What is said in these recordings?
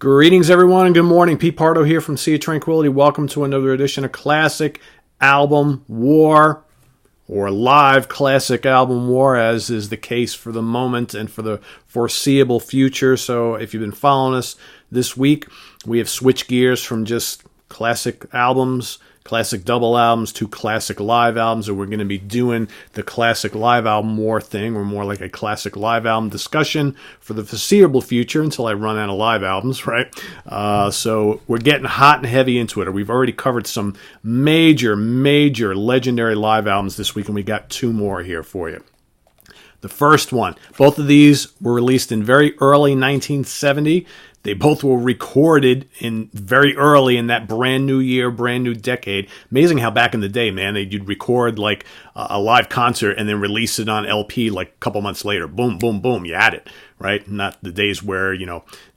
Greetings, everyone, and good morning. Pete Pardo here from Sea of Tranquility. Welcome to another edition of Classic Album War, or Live Classic Album War, as is the case for the moment and for the foreseeable future. So if you've been following us this week, we have switched gears from just classic albums, classic double albums, to classic live albums, and we're going to be doing the classic live album war thing, or more like a classic live album discussion for the foreseeable future until I run out of live albums, right? So we're getting hot and heavy into it. We've already covered some major legendary live albums this week, and we got two more here for you. The first one, both of these were released in very early 1970. They both were recorded in very early in that brand new year, brand new decade. Amazing how back in the day, man, you'd record like a live concert and then release it on LP like a couple months later. Boom, boom, boom, you had it, right? Not the days where,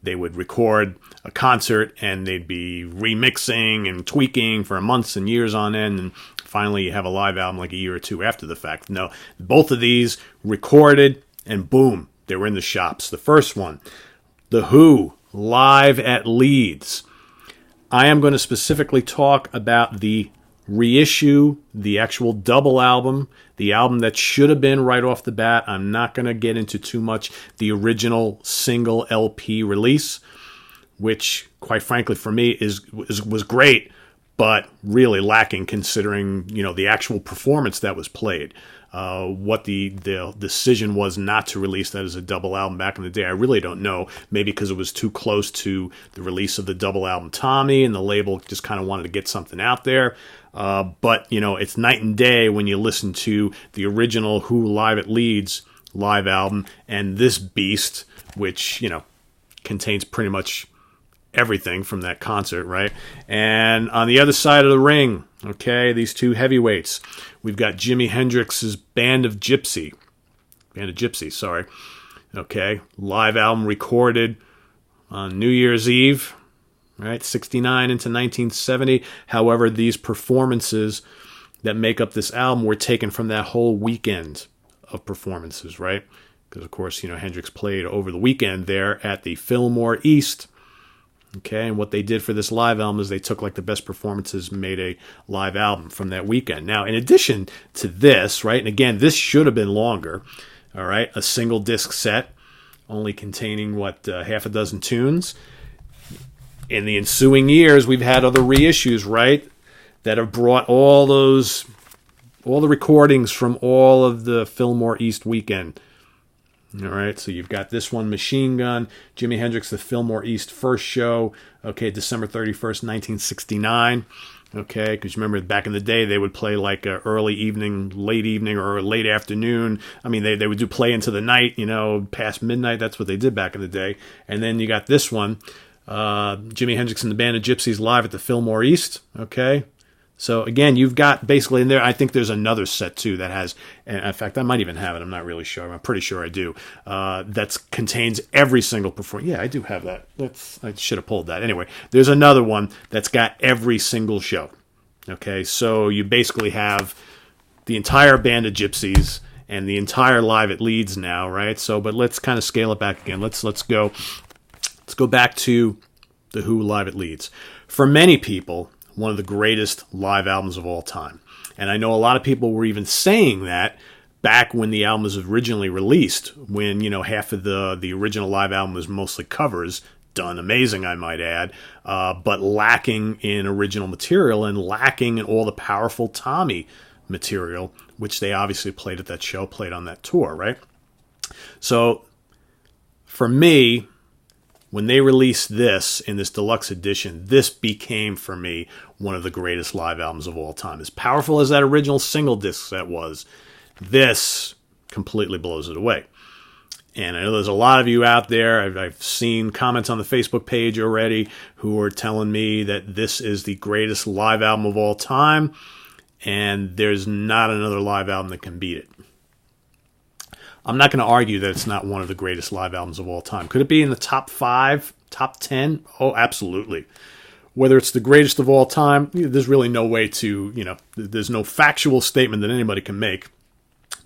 they would record a concert and they'd be remixing and tweaking for months and years on end, and finally you have a live album like a year or two after the fact. No, both of these recorded and boom, they were in the shops. The first one, The Who, Live at Leeds. I am going to specifically talk about the reissue, the actual double album, the album that should have been right off the bat. I'm not going to get into too much the original single LP release, which, quite frankly, for me was great, but really lacking considering the actual performance that was played. What the decision was not to release that as a double album back in the day, I really don't know. Maybe because it was too close to the release of the double album Tommy, and the label just kind of wanted to get something out there. But it's night and day when you listen to the original Who Live at Leeds live album and this beast, which contains pretty much everything from that concert, right? And on the other side of the ring, okay, these two heavyweights, we've got Jimi Hendrix's Band of Gypsys, okay, live album recorded on New Year's Eve, right, 69 into 1970. However, these performances that make up this album were taken from that whole weekend of performances, right? Because, of course, Hendrix played over the weekend there at the Fillmore East. Okay, and what they did for this live album is they took like the best performances and made a live album from that weekend. Now, in addition to this, right, and again, this should have been longer, all right, a single disc set only containing, half a dozen tunes. In the ensuing years, we've had other reissues, right, that have brought all the recordings from all of the Fillmore East weekend. All right, so you've got this one, Machine Gun, Jimi Hendrix, the Fillmore East first show, okay, December 31st, 1969, okay, because remember back in the day they would play like early evening, late evening, or late afternoon. I mean, they would do play into the night, past midnight. That's what they did back in the day. And then you got this one, Jimi Hendrix and the Band of Gypsys live at the Fillmore East, okay. So, again, you've got basically in there, I think there's another set, too, that has, and in fact, I might even have it. I'm not really sure. I'm pretty sure I do. That contains every single performance. Yeah, I do have that. I should have pulled that. Anyway, there's another one that's got every single show. Okay, so you basically have the entire Band of Gypsys and the entire Live at Leeds now, right? So, but let's kind of scale it back again. Let's go back to The Who Live at Leeds. For many people, one of the greatest live albums of all time. And I know a lot of people were even saying that back when the album was originally released, when, half of the original live album was mostly covers, done amazing, I might add, but lacking in original material and lacking in all the powerful Tommy material, which they obviously played at that show, played on that tour, right? So, for me, when they released this in this deluxe edition, this became, for me, one of the greatest live albums of all time. As powerful as that original single disc set was, this completely blows it away. And I know there's a lot of you out there, I've seen comments on the Facebook page already, who are telling me that this is the greatest live album of all time, and there's not another live album that can beat it. I'm not going to argue that it's not one of the greatest live albums of all time. Could it be in the top 5, top 10? Oh, absolutely. Whether it's the greatest of all time, there's really no way to, there's no factual statement that anybody can make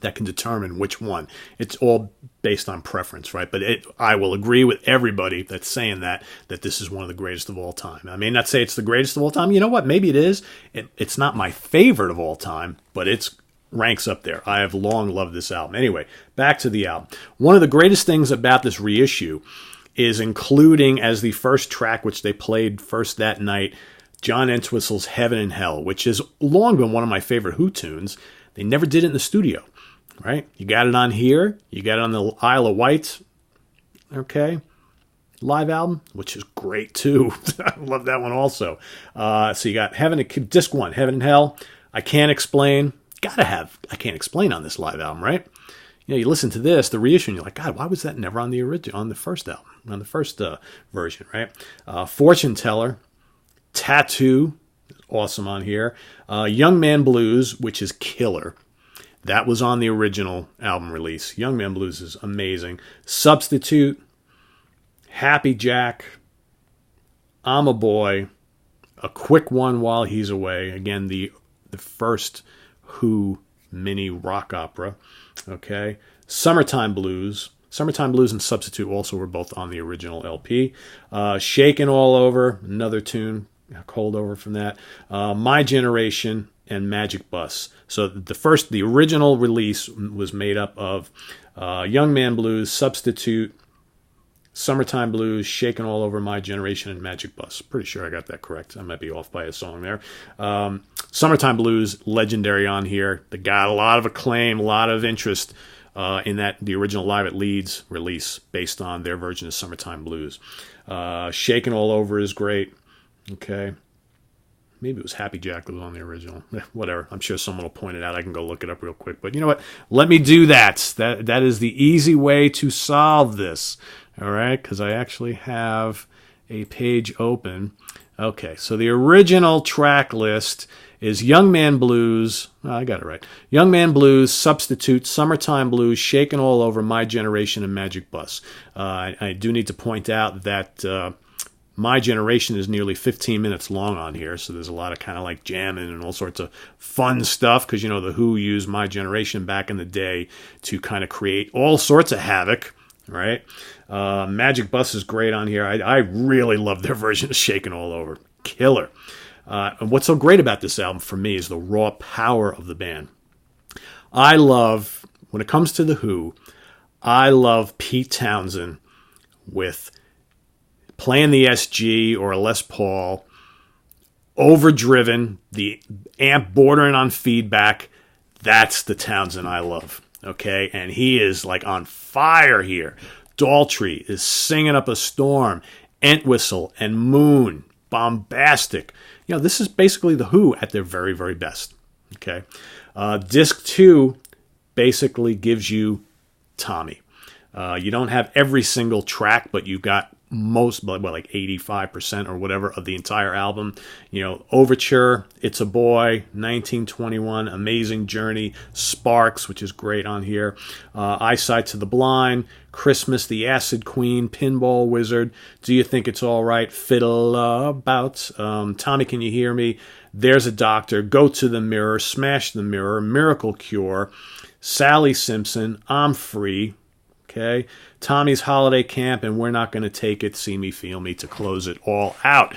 that can determine which one. It's all based on preference, right? But I will agree with everybody that's saying that this is one of the greatest of all time. I may not say it's the greatest of all time. You know what? Maybe it is. It's not my favorite of all time, but it's ranks up there. I have long loved this album. Anyway, back to the album. One of the greatest things about this reissue is including as the first track, which they played first that night, John Entwistle's Heaven and Hell, which has long been one of my favorite Who tunes. They never did it in the studio, right? You got it on here. You got it on the Isle of Wight, okay, live album, which is great too. I love that one also. So you got disc 1, Heaven and Hell. I Can't Explain. Gotta have I Can't Explain on this live album, right? You know, you listen to this, the reissue, and you're like, God, why was that never on the original, on the first album, on the first version, right? Fortune Teller, Tattoo, awesome on here. Young Man Blues, which is killer. That was on the original album release. Young Man Blues is amazing. Substitute, Happy Jack, I'm a Boy, A Quick One While He's Away. Again, the first Who mini rock opera. Okay. Summertime Blues. Summertime Blues and Substitute also were both on the original LP. Shakin' All Over, another tune, cold over from that. My Generation and Magic Bus. So the original release was made up of Young Man Blues, Substitute, Summertime Blues, Shakin' All Over, My Generation, and Magic Bus. Pretty sure I got that correct. I might be off by a song there. Summertime Blues, legendary on here. They got a lot of acclaim, a lot of interest in the original Live at Leeds release based on their version of Summertime Blues. Shakin' All Over is great. Okay. Maybe it was Happy Jack that was on the original. Whatever. I'm sure someone will point it out. I can go look it up real quick. But you know what? Let me do that. That is the easy way to solve this. All right? Because I actually have a page open. Okay. So the original track list is Young Man Blues. Oh, I got it right. Young Man Blues, Substitute, Summertime Blues, Shakin' All Over, My Generation, and Magic Bus. I do need to point out that My Generation is nearly 15 minutes long on here, so there's a lot of kind of like jamming and all sorts of fun stuff, because, you know, the Who used My Generation back in the day to kind of create all sorts of havoc, right? Magic Bus is great on here. I really love their version of Shakin' All Over. Killer. And what's so great about this album for me is the raw power of the band. I love, when it comes to the Who, I love Pete Townsend with playing the SG or a Les Paul, overdriven, the amp bordering on feedback. That's the Townsend I love, okay? And he is like on fire here. Daltrey is singing up a storm. Entwistle and Moon, bombastic. You know, this is basically the Who at their very, very best, okay? Disc 2 basically gives you Tommy. You don't have every single track, but you've got most, like 85% or whatever of the entire album. You know, Overture, It's a Boy, 1921, Amazing Journey, Sparks, which is great on here, Eyesight to the Blind, Christmas, The Acid Queen, Pinball Wizard, Do You Think It's All Right, Fiddle About, Tommy Can You Hear Me, There's a Doctor, Go to the Mirror, Smash the Mirror, Miracle Cure, Sally Simpson, I'm Free, okay, Tommy's Holiday Camp, and We're Not Going to Take It, See Me, Feel Me, to close it all out.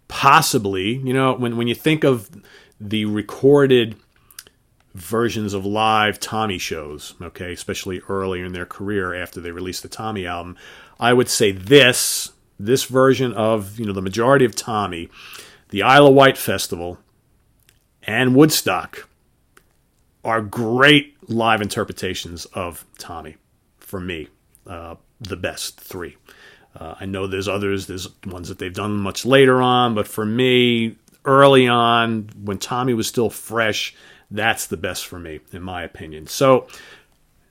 Possibly, you know, when you think of the recorded versions of live Tommy shows, okay, especially early in their career after they released the Tommy album, I would say this version of, you know, the majority of Tommy, the Isle of Wight Festival, and Woodstock are great live interpretations of Tommy, for me, the best three. I know there's others, there's ones that they've done much later on, but for me, early on, when Tommy was still fresh, that's the best for me, in my opinion. So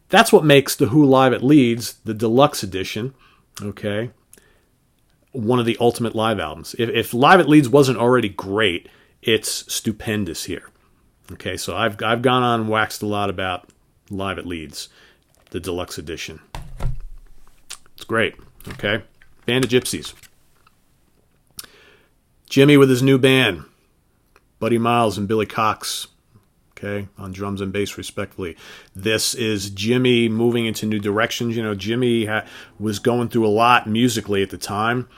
that's what makes the Who Live at Leeds, the deluxe edition, okay, one of the ultimate live albums. If Live at Leeds wasn't already great, it's stupendous here. Okay, so I've gone on and waxed a lot about Live at Leeds, the deluxe edition. It's great, okay? Band of Gypsys. Jimmy with his new band, Buddy Miles and Billy Cox, okay, on drums and bass respectively. This is Jimmy moving into new directions. You know, Jimmy was going through a lot musically at the time.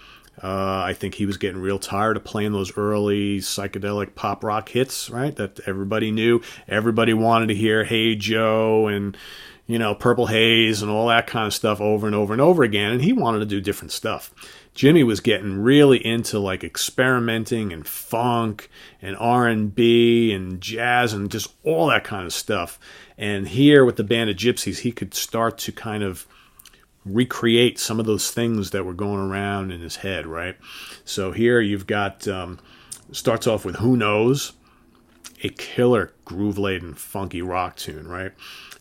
I think he was getting real tired of playing those early psychedelic pop rock hits, right, that everybody knew. Everybody wanted to hear Hey Joe and, you know, Purple Haze and all that kind of stuff over and over and over again, and he wanted to do different stuff. Jimmy was getting really into like experimenting and funk and R&B and jazz and just all that kind of stuff. And here with the Band of Gypsys, he could start to kind of recreate some of those things that were going around in his head, right? So here you've got, starts off with Who Knows, a killer groove-laden funky rock tune, right?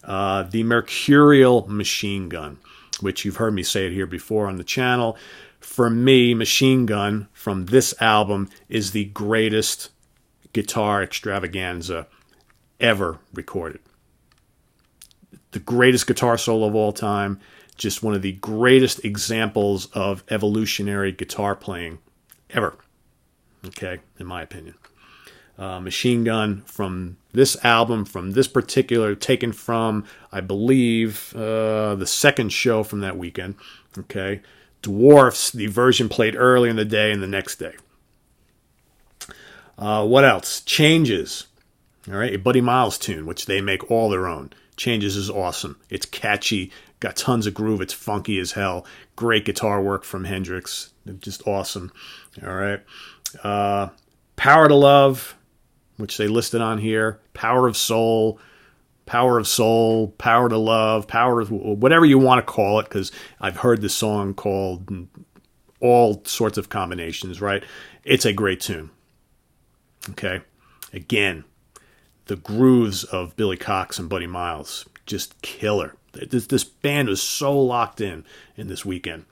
The Mercurial Machine Gun, which you've heard me say it here before on the channel. For me, Machine Gun from this album is the greatest guitar extravaganza ever recorded. The greatest guitar solo of all time, just one of the greatest examples of evolutionary guitar playing ever, okay, in my opinion. Machine Gun from this album, from this particular, taken from, I believe, the second show from that weekend, okay, dwarfs the version played earlier in the day and the next day. What else? Changes. All right, a Buddy Miles tune, which they make all their own. Changes is awesome. It's catchy, got tons of groove. It's funky as hell. Great guitar work from Hendrix. Just awesome. All right. Power to Love, which they listed on here. Power of Soul, Power to Love, Power of whatever you want to call it, because I've heard this song called all sorts of combinations, right? It's a great tune. Okay. Again, the grooves of Billy Cox and Buddy Miles, just killer. This band was so locked in this weekend.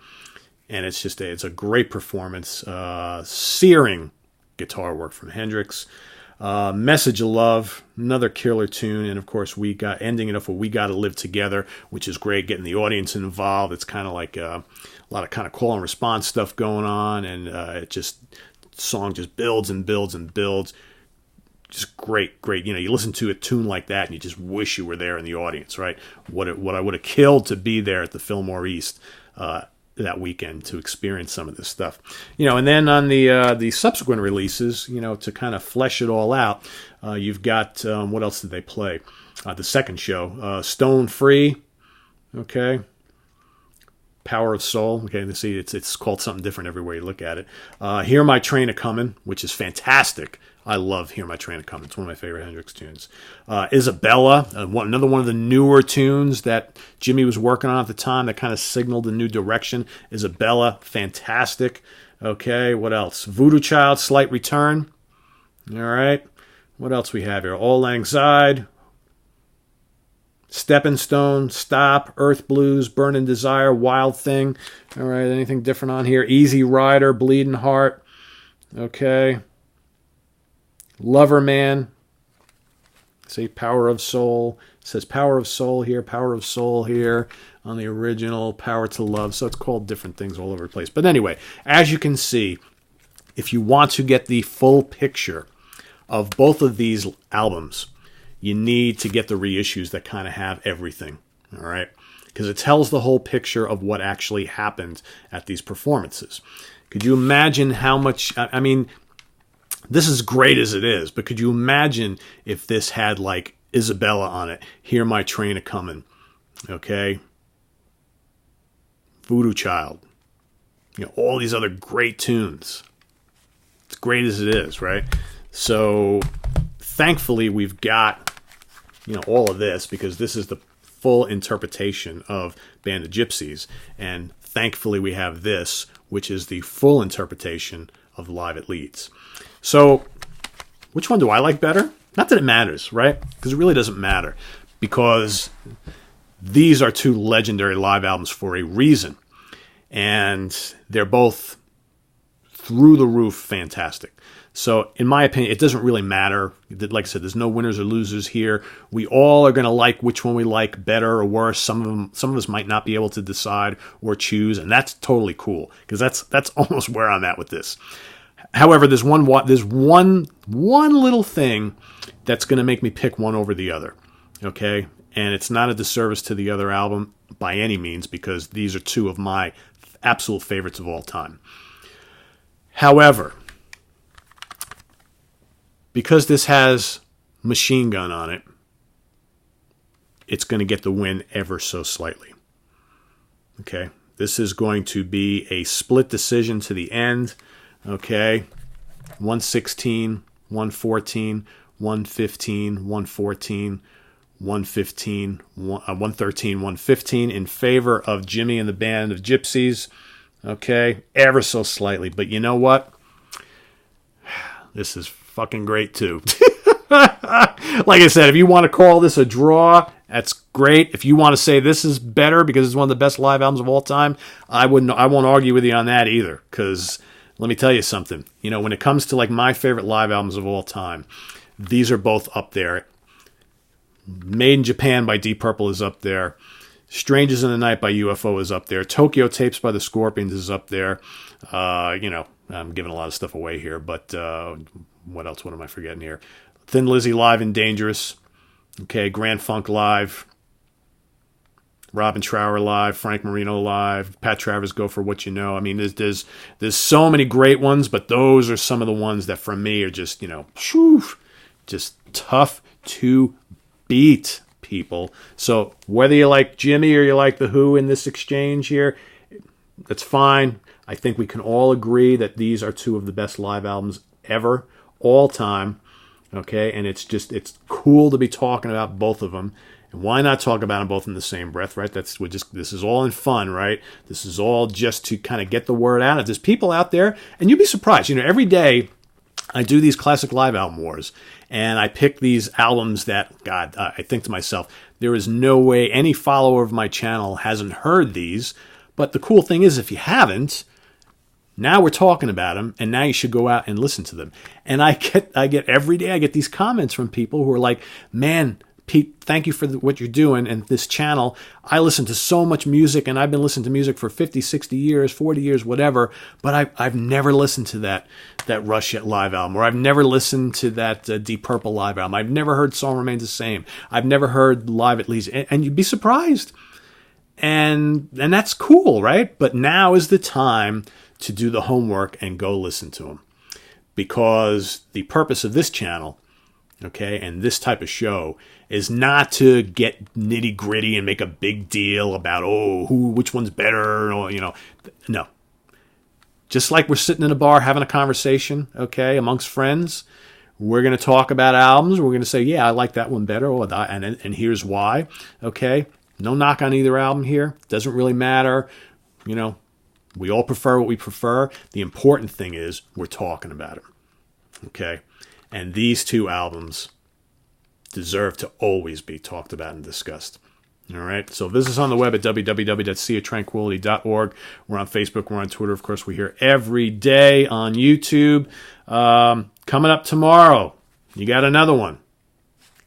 And it's just it's a great performance. Searing guitar work from Hendrix. Message of Love, another killer tune. And of course, we got ending it off with We Gotta Live Together, which is great, getting the audience involved. It's kind of like a lot of kind of call and response stuff going on. And the song just builds and builds and builds. Just great. You know, you listen to a tune like that and you just wish you were there in the audience, right? What I would have killed to be there at the Fillmore East that weekend to experience some of this stuff. You know, and then on the subsequent releases, you know, to kind of flesh it all out, you've got, what else did they play? The second show, Stone Free, okay? Power of Soul. Okay, let's see, it's called something different everywhere you look at it. Hear My Train A-Comin', which is fantastic. I love Hear My Train A-Comin'. It's one of my favorite Hendrix tunes. Isabella, another one of the newer tunes that Jimmy was working on at the time that kind of signaled a new direction. Isabella, fantastic. Okay, what else? Voodoo Child, Slight Return. All right. What else we have here? Auld Lang Syne. Stepping Stone, Stop, Earth Blues, Burning Desire, Wild Thing. All right, anything different on here? Easy Rider, Bleeding Heart. Okay. Lover Man. See, Power of Soul. It says Power of Soul here on the original, Power to Love. So it's called different things all over the place. But anyway, as you can see, if you want to get the full picture of both of these albums, you need to get the reissues that kind of have everything, all right? Because it tells the whole picture of what actually happened at these performances. Could you imagine how much, I mean, this is great as it is, but could you imagine if this had like Isabella on it, Hear My Train A-Comin', okay? Voodoo Child, you know, all these other great tunes. It's great as it is, right? So thankfully we've got, you know, all of this because this is the full interpretation of Band of Gypsys, and thankfully we have this, which is the full interpretation of Live at Leeds. So which one do I like better? Not that it matters, right? Because it really doesn't matter, because these are two legendary live albums for a reason, and they're both through the roof fantastic. So in my opinion, it doesn't really matter. Like I said, there's no winners or losers here. We all are going to like which one we like better or worse. Some of us might not be able to decide or choose, and that's totally cool, because that's almost where I'm at with this. However, there's one little thing that's going to make me pick one over the other, okay? And it's not a disservice to the other album by any means, because these are two of my absolute favorites of all time. However, because this has Machine Gun on it, it's going to get the win ever so slightly. Okay? This is going to be a split decision to the end. Okay? 116, 114, 115, 114, 115, 113, 115 in favor of Jimmy and the Band of Gypsys. Okay? Ever so slightly. But you know what? This is fucking great too. Like I said, if you want to call this a draw, that's great. If you want to say this is better because it's one of the best live albums of all time, I won't argue with you on that either. Because let me tell you something. You know, when it comes to like my favorite live albums of all time, these are both up there. Made in Japan by Deep Purple is up there. Strangers in the Night by UFO is up there. Tokyo Tapes by the Scorpions is up there. You know, I'm giving a lot of stuff away here, but what else? What am I forgetting here? Thin Lizzy Live and Dangerous. Okay, Grand Funk Live. Robin Trower Live. Frank Marino Live. Pat Travers Go For What You Know. I mean, there's so many great ones, but those are some of the ones that for me are just, you know, just tough to beat, people. So whether you like Jimmy or you like The Who in this exchange here, that's fine. I think we can all agree that these are two of the best live albums ever, all time. Okay, and it's cool to be talking about both of them. And why not talk about them both in the same breath, right? This is all in fun, right? This is all just to kind of get the word out. There's people out there, and you'd be surprised. You know, every day I do these classic live album wars, and I pick these albums that, God, I think to myself, there is no way any follower of my channel hasn't heard these. But the cool thing is, if you haven't, now we're talking about them, and now you should go out and listen to them. And I get every day, I get these comments from people who are like, man, Pete, thank you for what you're doing and this channel. I listen to so much music, and I've been listening to music for 50, 60 years, 40 years, whatever, but I've never listened to that Rush Yet live album, or I've never listened to that Deep Purple live album. I've never heard Song Remains the Same. I've never heard Live at Leeds. And you'd be surprised. And that's cool, right? But now is the time to do the homework and go listen to them. Because the purpose of this channel, okay, and this type of show is not to get nitty gritty and make a big deal about, which one's better, or, you know, no. Just like we're sitting in a bar having a conversation, okay, amongst friends, we're going to talk about albums. We're going to say, yeah, I like that one better, and here's why, okay. No knock on either album here. Doesn't really matter, you know. We all prefer what we prefer. The important thing is we're talking about it. Okay? And these two albums deserve to always be talked about and discussed. All right? So visit us on the web at www.seaoftranquility.org. We're on Facebook. We're on Twitter. Of course, we're here every day on YouTube. Coming up tomorrow, you got another one.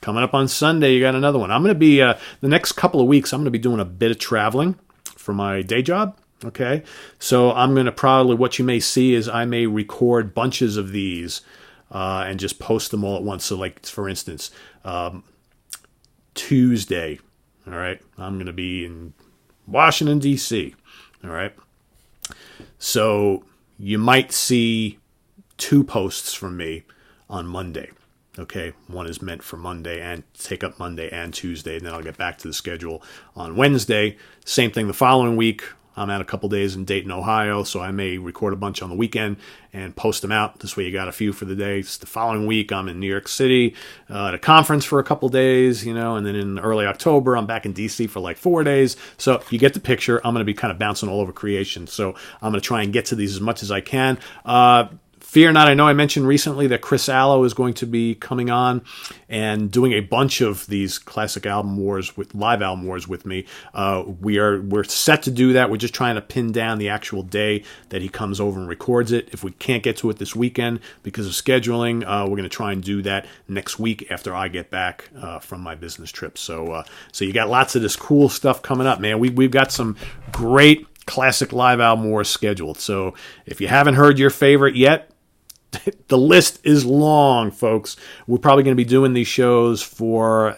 Coming up on Sunday, you got another one. I'm going to be, the next couple of weeks, I'm going to be doing a bit of traveling for my day job. Okay, so I'm going to probably, what you may see is I may record bunches of these and just post them all at once. So like, for instance, Tuesday, all right, I'm going to be in Washington, D.C., all right. So you might see 2 posts from me on Monday. Okay, one is meant for Monday and take up Monday and Tuesday, and then I'll get back to the schedule on Wednesday. Same thing the following week. I'm at a couple days in Dayton, Ohio, so I may record a bunch on the weekend and post them out. This way you got a few for the day. The following week, I'm in New York City at a conference for a couple days, you know, and then in early October, I'm back in D.C. for like 4 days. So you get the picture. I'm going to be kind of bouncing all over creation, so I'm going to try and get to these as much as I can. Fear not, I know I mentioned recently that Chris Allo is going to be coming on and doing a bunch of these classic album wars, live album wars with me. We're set to do that. We're just trying to pin down the actual day that he comes over and records it. If we can't get to it this weekend because of scheduling, we're going to try and do that next week after I get back from my business trip. So you got lots of this cool stuff coming up, man. We've got some great classic live album wars scheduled. So if you haven't heard your favorite yet, The list is long, folks. We're probably going to be doing these shows for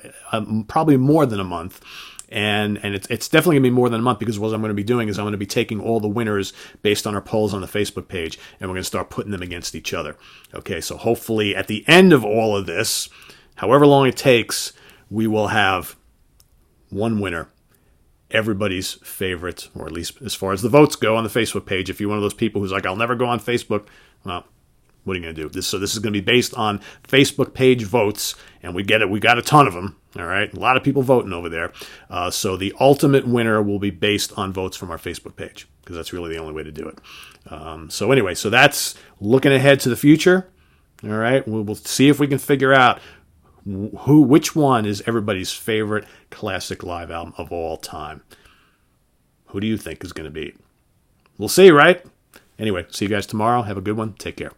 probably more than a month. And it's definitely going to be more than a month, because what I'm going to be doing is I'm going to be taking all the winners based on our polls on the Facebook page, and we're going to start putting them against each other. Okay, so hopefully at the end of all of this, however long it takes, we will have one winner, everybody's favorite, or at least as far as the votes go on the Facebook page. If you're one of those people who's like, I'll never go on Facebook, well, what are you going to do? So this is going to be based on Facebook page votes, and we get it. We got a ton of them. All right, a lot of people voting over there. So the ultimate winner will be based on votes from our Facebook page, because that's really the only way to do it. So anyway, so that's looking ahead to the future. All right, we'll see if we can figure out which one is everybody's favorite classic live album of all time. Who do you think is going to beat? We'll see, right? Anyway, see you guys tomorrow. Have a good one. Take care.